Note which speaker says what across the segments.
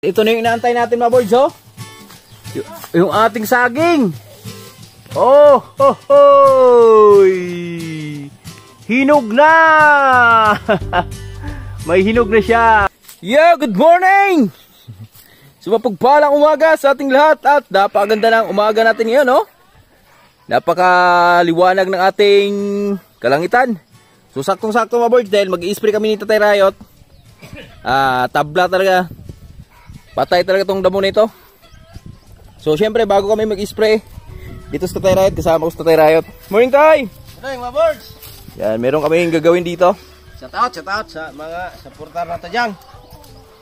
Speaker 1: ito na yung inaantay natin mga boards, oh. Yung ating saging. Oh, ho, hoy. Hinog na. May hinog na siya. Yeah, good morning. So mapagpalang umaga sa ating lahat at napakaganda ng umaga natin ngayon, oh. Napakaliwanag ng ating kalangitan. So saktong-sakto mga boards dahil mag-i-spray kami ni Tatay Rayot. Tabla talaga. Patay talaga tong damo nito. So syempre bago kami mag-i-spray dito sa Tatay Rayot, kasama ko sa Tatay Rayot. Morning, Tay!
Speaker 2: Morning mga boards!
Speaker 1: Yan, meron kami gagawin dito.
Speaker 2: Shout out sa mga supporter natin dyan.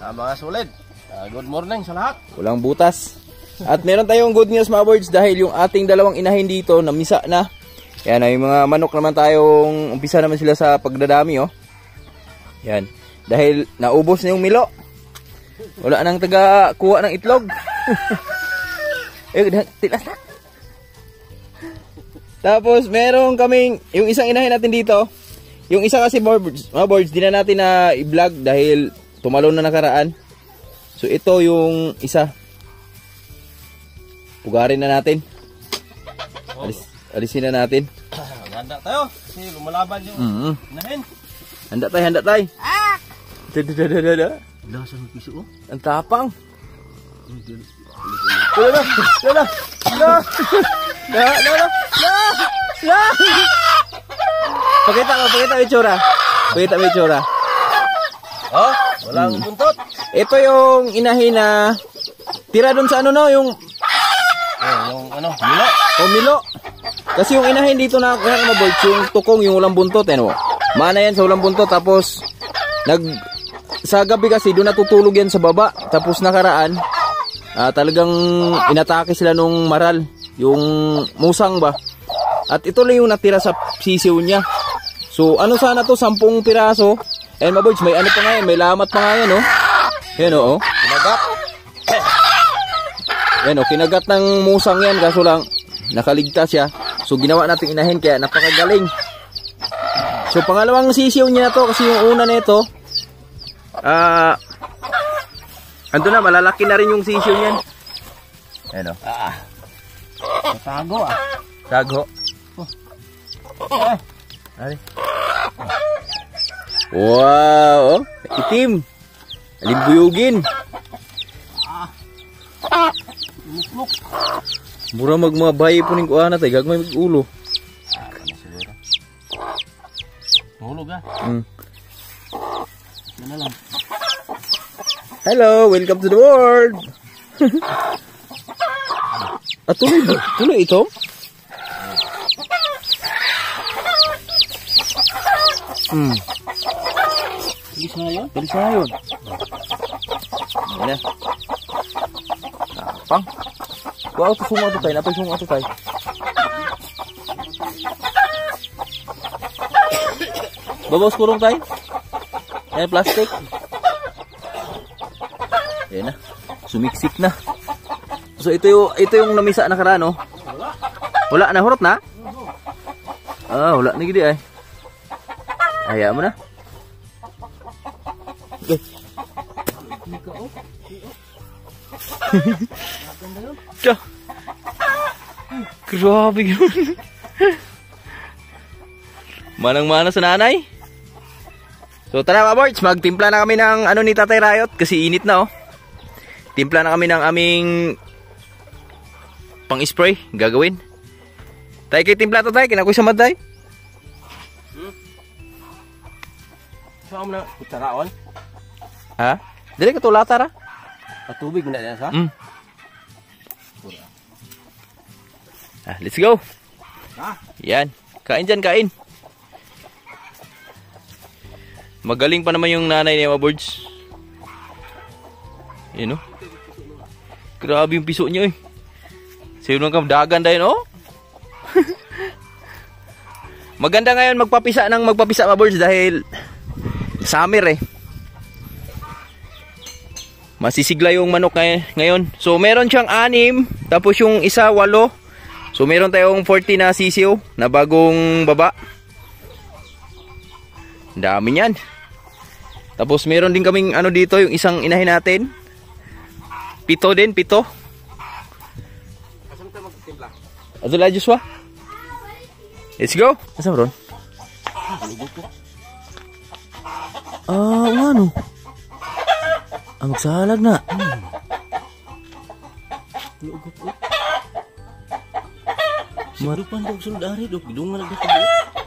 Speaker 2: Mga solid. Good morning sa lahat.
Speaker 1: Walang butas. At meron tayong good news mga boards dahil yung ating dalawang inahin dito namisa na. Yan, ay mga manok naman tayong umpisa naman sila sa pagdadami, oh. Yan. Dahil naubos na yung milo. Wala nang taga kuha ng itlog. Tilas na. Tapos meron kaming yung isang inahin natin dito. Yung isa kasi mga boards, di na natin na i-vlog dahil tumalon na nakaraan. So ito yung isa. Pugarin na natin. Alisin na natin.
Speaker 2: Handa tayo kasi lumalaban yung inahin.
Speaker 1: Handa tayo. Dada.
Speaker 2: Lasa ng piso, oh.
Speaker 1: Ang tapang. Pakita mo itsura.
Speaker 2: Oh, walang buntot.
Speaker 1: Ito yung inahin na tira dun sa ano, no, yung
Speaker 2: milo.
Speaker 1: Milo. Kasi yung inahin dito na yung tukong, yung walang buntot, ano. Mana yan sa walang buntot, tapos sa gabi kasi doon natutulog yan sa baba. Tapos nakaraan, talagang inatake sila nung maral, yung musang ba. At ito lang yung natira sa sisiw niya. So ano sana to, 10 piraso. And my boys, may ano pa nga yan, may lamat pa nga yan, oh. Yan, oh.
Speaker 2: Kinagat.
Speaker 1: Yan, oh, kinagat ng musang yan, kaso lang nakaligtas siya. So ginawa natin inahin, kaya napakagaling. So pangalawang sisiw niya to, kasi yung una nito, ando na, malalaki na rin yung sisiw niyan. Ayan, oh.
Speaker 2: Tago, ah.
Speaker 1: Tago. Ay. Wow, oh, itim. Alimbuyugin. Mura magmabay po ning kuana tay, gagmay mag-ulo.
Speaker 2: Tulog, ah. Ano lang.
Speaker 1: Hello, welcome to the world. Tuloy ito.
Speaker 2: Bilis na yun.
Speaker 1: Ayan na. Pang. Wow, ito sunga ito tayo. Napay sunga ito tayo. Babawas kurong tayo. Ayan, plastic. Ayan na. Sumiksik na. So ito yung namisa na karaan, oh. Wala na, hurot na? Wala na gidi ay. Hayaan mo na. Okay. Grabe yun. Manang-mana sa nanay. So tara mga boys, magtimpla na kami ng ano ni Tatay Rayot kasi init na, oh. Timpla na kami ng aming pang-spray gagawin. Tay kay timpla to tay, kinakoy sa maday.
Speaker 2: Saan mo na kutsaraon?
Speaker 1: Ha? Dili ka to lata ra.
Speaker 2: Patubig na yan, ha?
Speaker 1: Let's go. Yan. Kain dyan, kain. Magaling pa naman yung nanay niya, mga birds. Yan, oh. Grabe yung piso niya, eh. Sino nang dagan dahil, oh. Maganda ngayon magpapisa, mga birds, dahil summer, eh. Masisigla yung manok ngayon. So meron siyang 6, tapos yung isa 8. So meron tayong 40 na sisiw na bagong baba. Dami niyan. Tapos meron din kaming ano dito, yung isang inahin natin. Pito din, pito.
Speaker 2: Asa mo tayo magtimpla?
Speaker 1: Ato la Joshua. Let's go. Asa ron? Ano? Magsalag na.
Speaker 2: Marupan daw sulod ari do. Gidungan na dito.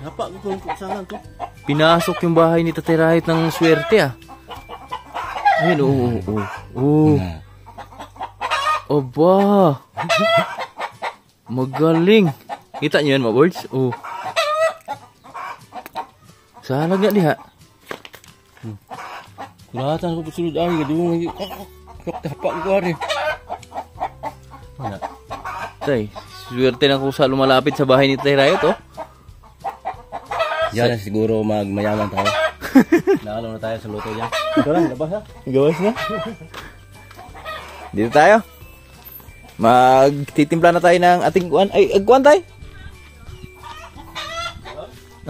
Speaker 2: Hapa ko kung kusalan to.
Speaker 1: Pinasok yung bahay ni Tatay Rahit ng swerte ah. Ayun, oo. Aba. Magaling. Kita niyo yan, mga birds? Oo. Salag nga diha.
Speaker 2: Kulatan ko sulod ari gidungan. Hapa ko ari.
Speaker 1: Wala. Tay, swerte na ko sa lumalapit sa bahay ni Tatay Rahit oh.
Speaker 2: Yan na siguro magmayaman tayo. Naalo na tayo sa luto niya. Ito lang, labas ha.
Speaker 1: Gawas na. Dito tayo. Magtitimpla na tayo ng ating kuan. Ay, kuan tayo.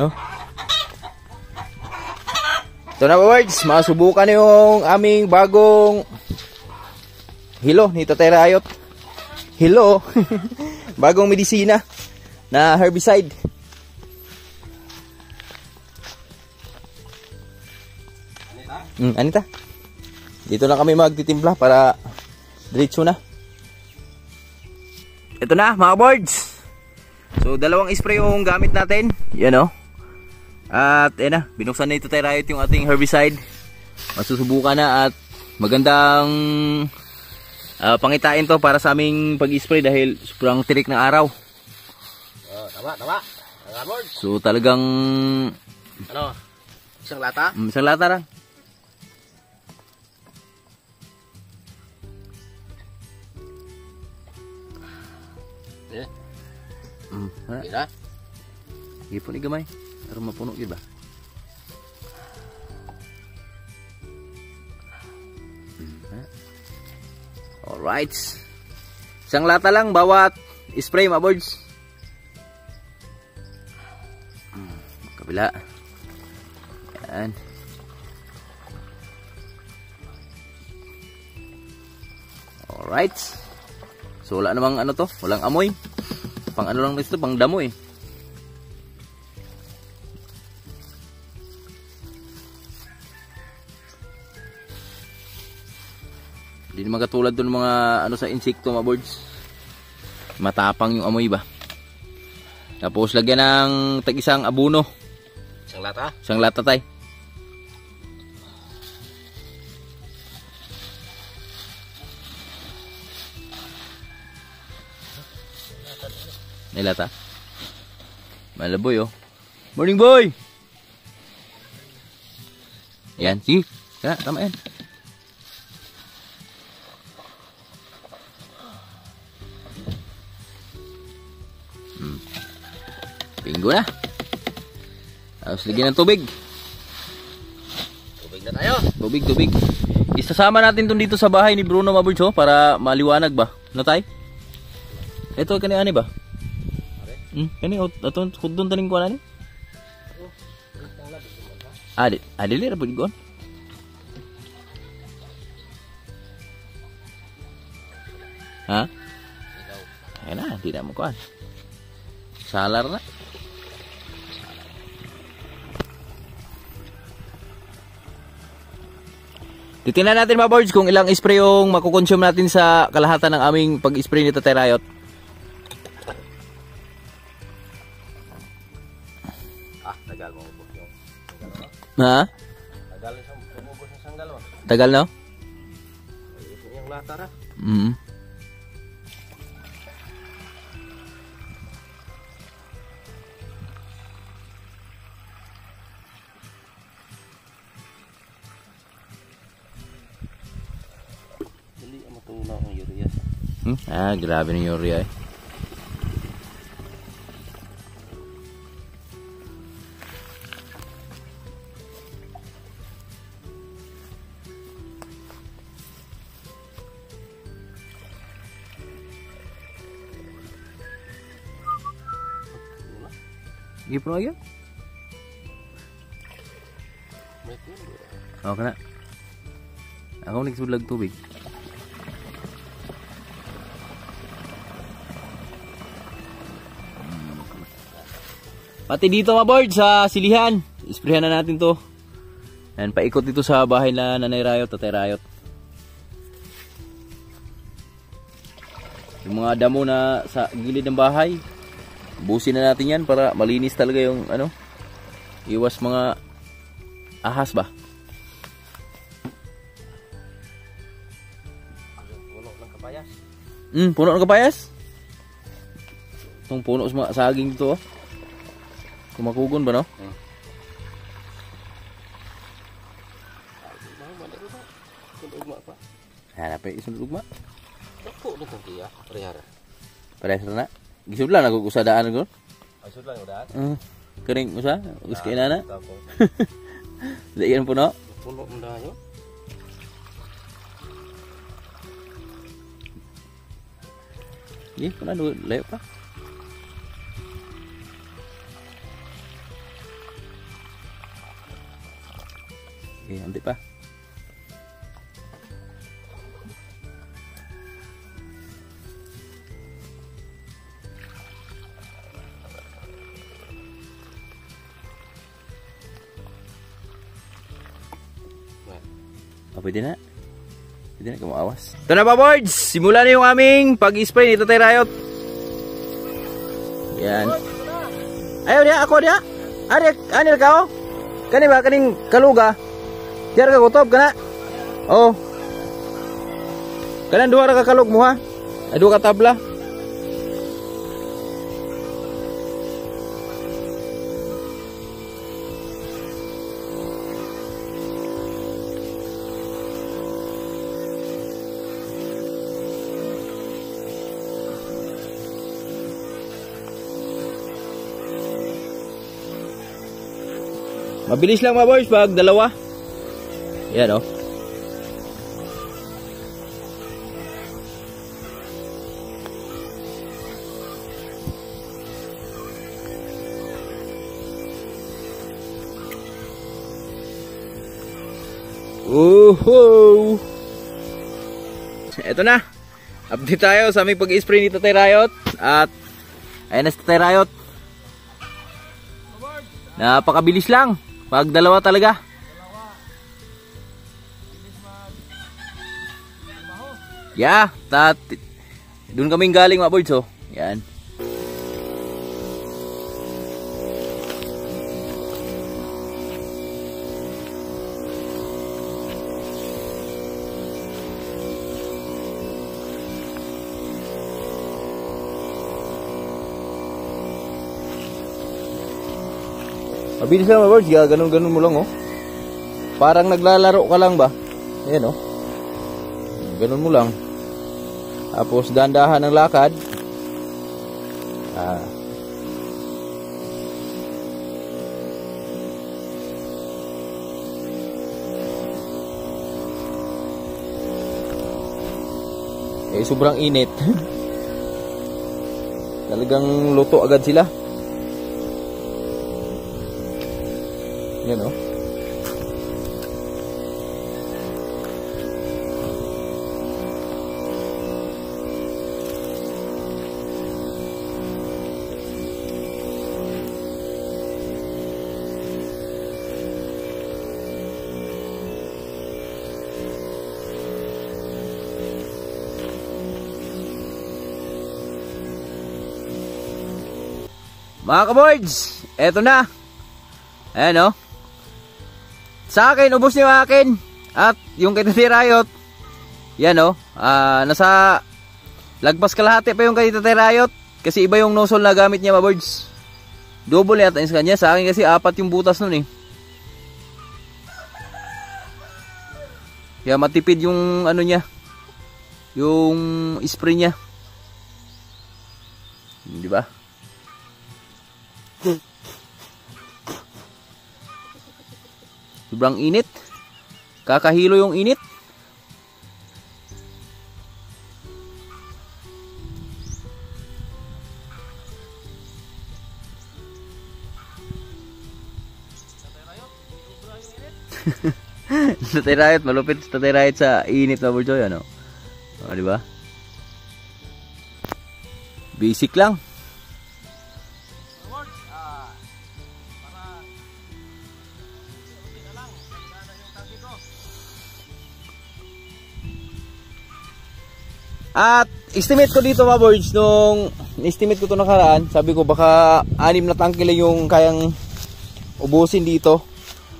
Speaker 1: Oh. Ito na, birds. Masubukan yung aming bagong hilo ni Tatay Rahit. Hilo. Bagong medisina na herbicide. Anita. Dito na kami magtitimpla para diretso na. Ito na mga birds. So dalawang spray yung gamit natin. Yan oh. At na, binuksan na ito Tatay Rahit yung ating herbicide. Masusubukan na at magandang pangitain to para sa aming pag-spray dahil sobrang tirik ng araw.
Speaker 2: Tama. Mga birds.
Speaker 1: So talagang
Speaker 2: Ano? Isang lata?
Speaker 1: isang lata lang.
Speaker 2: Kira?
Speaker 1: Ipon ni gamay. Aron mapuno gyud ba? Alright. Isang lata lang bawat spray mga birds. Kabila. Yan. Alright. So wala namang ano to, walang amoy. Pang ano lang nito, pang damo eh. Hindi naman katulad doon mga ano sa insekto mga birds. Matapang yung amoy ba. Tapos lagyan ng tag-isang abono.
Speaker 2: Isang lata?
Speaker 1: Isang lata tay. Nilata. Malaboy oh. Morning boy. Yan, sige. Kaya, tama yan. Bingo na. Tapos lagyan ng tubig.
Speaker 2: Tubig na tayo.
Speaker 1: Tubig. Isasama natin itong dito sa bahay ni Bruno Maburds oh, para maliwanag ba? Natay? Ito kanina ba? Kani aton kudon taning kuan ani? Dili ra pud gon. Ha? Ayan na, hindi na mo kuan. Salar na. Titingnan natin mga birds kung ilang spray yung makukonsume natin sa kalahatan ng aming pag-spray ni Tatay Rahit.
Speaker 2: Tagal mo ubos yung sanggal.
Speaker 1: Ha?
Speaker 2: Tagal mo ubos yung sanggal mo.
Speaker 1: Tagal no?
Speaker 2: Yung lata ra. Dili mo tunaw ang urea.
Speaker 1: Grabe ng urea eh. Gipro aja. Okay na. Ako nagsudlag tubig. Pati dito mga board sa silihan. Isprehan na natin to. Yan, paikot dito sa bahay na Nanay Rayot, Tatay Rayot. Yung mga damo na sa gilid ng bahay, busin na natin yan para malinis talaga yung ano, iwas mga ahas ba.
Speaker 2: Puno ng kapayas.
Speaker 1: Puno ng kapayas. Itong puno sa saging dito, oh. Kumakugon ba, no? Hanap pa isang lugma.
Speaker 2: Ako na kong tiya, parehara.
Speaker 1: Parehas na. Gisod lang, nag-usadaan ko.
Speaker 2: Ay, sud lang, udahan.
Speaker 1: Kering usa, agus kay nana.
Speaker 2: Tapos,
Speaker 1: Diyan puno.
Speaker 2: puno mo na yun.
Speaker 1: Di, puno, layo pa. Okay, anti pa. Pwede na. Pwede na kumawas. Ito na pa boards. Simula na yung aming pag-spray ni Tatay Rayot. Yan. Ayaw niya, ako niya. Anil ka oh. Kani ba, kaning kaluga. Diyan ka kutob, kana. Oh. Kanan dua ka kalug mo ha. Ay dua ka tabla. Mabilis lang mga boys pag dalawa. Yan oh. Woohoo! Eto na. Update tayo sa aming pag-spray ni Tatay Rayot. At ayan na si Tatay Rayot. Napakabilis lang. Pag dalawa talaga. Yeah, doon kaming galing mga boards oh. Yan. Mabilis lang mga boards, ganun-ganun mo lang oh. Parang naglalaro ka lang ba? Ayan oh. Ganun mo lang. Tapos dahan-dahan ng lakad. Sobrang init. Talagang luto agad sila. Yan oh. Mga kaboys, eto na. Ayan o. Sa akin, ubos niyo akin. At yung kay Tatay Rayot, yan o. Nasa lagpas kalahati pa yung kay Tatay Rayot. Kasi iba yung nozzle na gamit niya mga boys. Double yata yung kanya. Sa akin kasi 4 yung butas nun eh. Kaya matipid yung ano niya. Yung spray niya. Di ba? Sobrang init. Kakahilo yung init. Tatay Rayot, malupit sa Tatay Rayot sa init na burjoy, ano? O, di ba? Basic lang. At estimate ko dito mga boys, nung estimate ko to nakaraan, sabi ko baka 6 na tangke lang yung kayang ubusin dito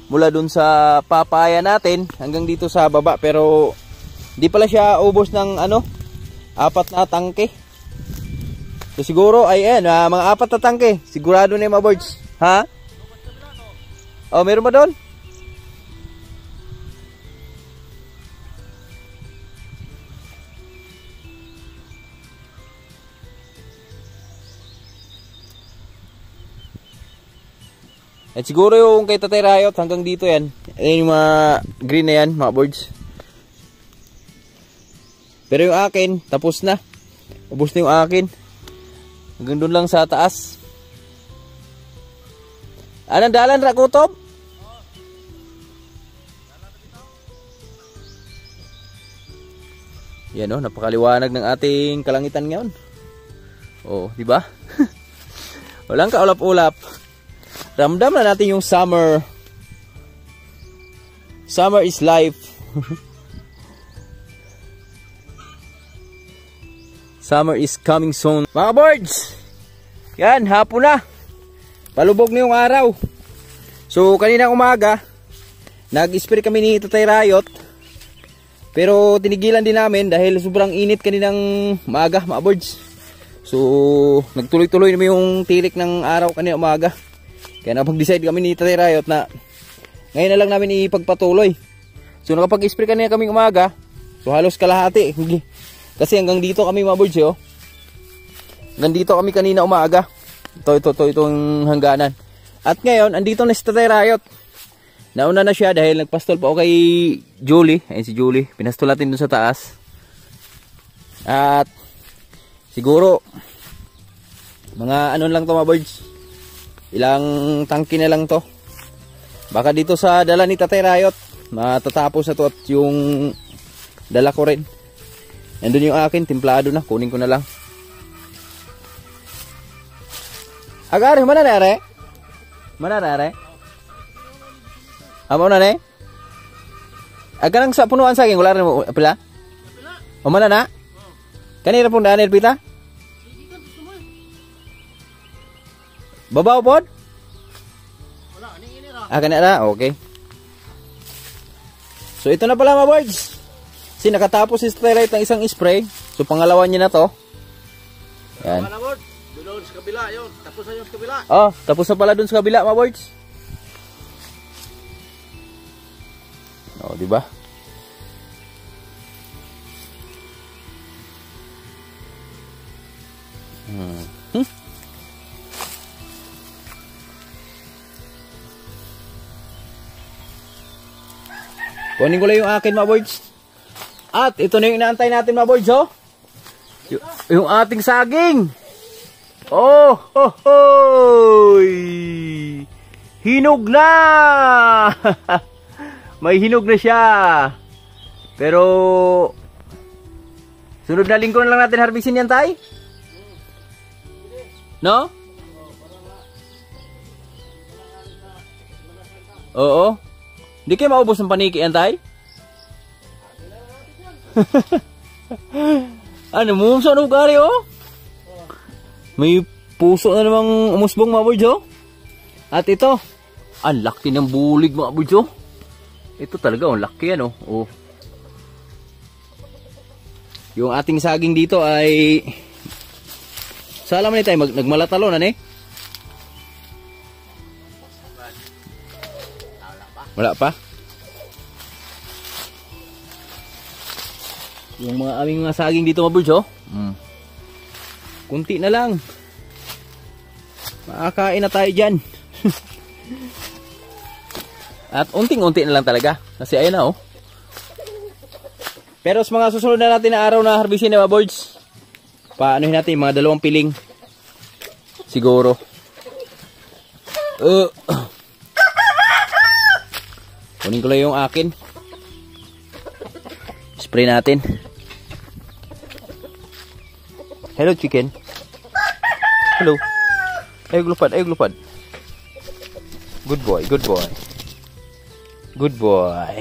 Speaker 1: mula dun sa papaya natin hanggang dito sa baba, pero di pala siya ubos ng 4 na tangke. So siguro ay mga 4 na tangke sigurado na yung mga boys. Ha? Oh, meron ba doon? At siguro yung kay Tatay Rayot hanggang dito yan. Ayan yung mga green na yan, mga birds. Pero yung akin, tapos na. Ubus na yung akin. Hanggang doon lang sa taas. Anong dalan, Rakutob? Yan napakaliwanag ng ating kalangitan ngayon. Oh, di ba? Walang kaulap-ulap. Ramdam na natin yung summer. Summer is life. Summer is coming soon. Mga birds, yan, hapon na. Palubog na yung araw. So, kanina umaga, nag-spray kami ni Tatay Rayot. Pero tinigilan din namin dahil sobrang init kaninang maaga, mga birds. So, nagtuloy-tuloy naman yung tirik ng araw kanina umaga. Kaya napag-decide kami ni Tatay Rayot na ngayon na lang namin ipagpatuloy. So nakapag-spray kanina kaming umaga. So halos kalahati. Kasi hanggang dito kami mga birds, hanggang dito kami kanina umaga. Itong hangganan. At ngayon, andito na si Tatay Rayot. Nauna na siya dahil nagpastol pa ako kay Julie. Ayun si Julie. Pinastol natin dun sa taas. At siguro mga lang to mga birds. Ilang tangki na lang to. Baka dito sa dala ni Tatay Rayot matatapos na to at yung dala ko rin. Nandun yung akin, timplado na. Kunin ko na lang. Agari, mana na are? Mana na are? Amo na ne? Agarang sa punuan sa akin, wala rin mo pila? O mana na? Kanina pong daan pita? Babaw pod? Kanina na, okay. So ito na pala mga birds. Kasi nakatapos si Tatay Rayot ng isang spray. So pangalawa niya na to. Yan.
Speaker 2: Doon sa kabila yun. Tapos na yung sa kabila.
Speaker 1: Oh, tapos na pala doon sa kabila mga birds. Oh, di ba? Kunin ko lang yung akin mga birds. At ito na yung inaantay natin mga birds, yung ating saging. Oh, ho, hoy! Hinog na! May hinog na siya. Pero sunod na linggo na lang natin harvestin yan, tay? No? Oo. Hindi kayo maubos ng paniki yan, tay? Ano, mumso na bukari, May puso na namang umusbong mga birds, At ito, ang laki ng bulig mga birds, Ito talaga, ang laki yan, oh. Yung ating saging dito ay sala man tayo, nagmalatalo na, Wala pa? Yung mga aming mga saging dito mga birds, kunti na lang. Makakain na tayo dyan. At unting-unti na lang talaga. Kasi ayun na, Pero sa mga susunod na natin na araw na harvestin na mga birds, paanohin natin mga 2 piling. Siguro. Kunin ko lang yung akin. Spray natin. Hello chicken. Hello. Ayog lupad, ayog lupad. Good boy, good boy. Good boy.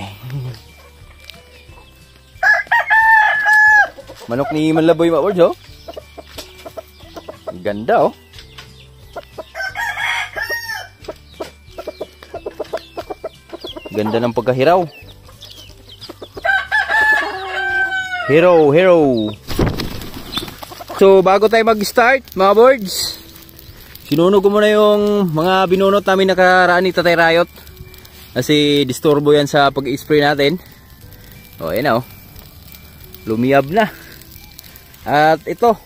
Speaker 1: Manok ni Manlaboy mga birds, oh. Ang ganda, oh. Ganda ng pagkahiraw. Hero. So, bago tayo mag-start, mga birds, sinunog ko muna yung mga binunot namin nakaraan ni Tatay Rayot. Kasi disturbo yan sa pag-spray natin. O, ayan na, oh. Lumiyab na. At ito,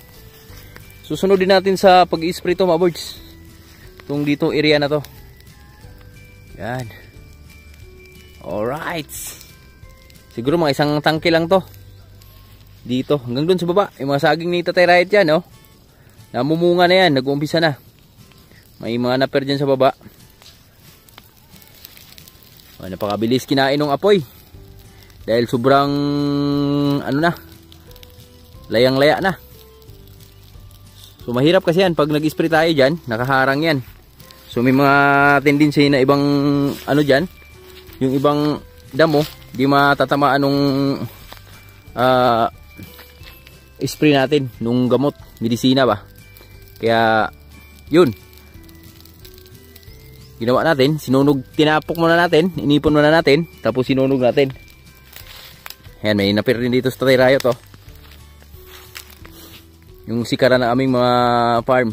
Speaker 1: susunod din natin sa pag-spray to, mga birds. Itong ditong area na to. Yan. Alright. Siguro mga isang tangke lang to. Dito, hanggang dun sa baba. Yung mga saging ni Tatay Rayot yan, oh. Namumunga na yan, nag-uumpisa na. May mga naper dyan sa baba. Napakabilis kinain ng apoy. Dahil sobrang, ano na, layang-laya na. So mahirap kasi yan, pag nag-spray tayo dyan, nakaharang yan. So may mga tendency na ibang, ano dyan, yung ibang damo, di matatamaan nung spray natin, nung gamot, medisina ba. Kaya, yun. Ginawa natin, sinunog, tinapok muna natin, inipon muna natin, tapos sinunog natin. Ayan, may napir rin dito sa Tatay Rayot, oh. Yung sikara na aming mga farm.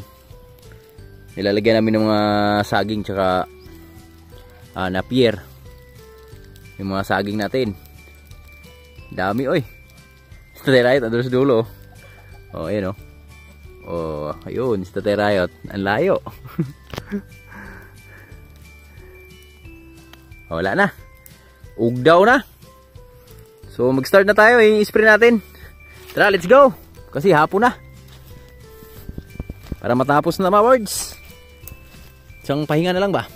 Speaker 1: Nilalagyan namin ng mga saging tsaka napier. Yung mga saging natin. Dami, oy. Tatay Rayot, andun sa dulo. Oh, ayan, oh. Oh, ayun, si Tatay Rayot. Ang layo. Wala na. Ugdaw na. So, mag-start na tayo. I-spray natin. Tara, let's go. Kasi hapon na. Para matapos na mga birds. Isang pahinga na lang ba?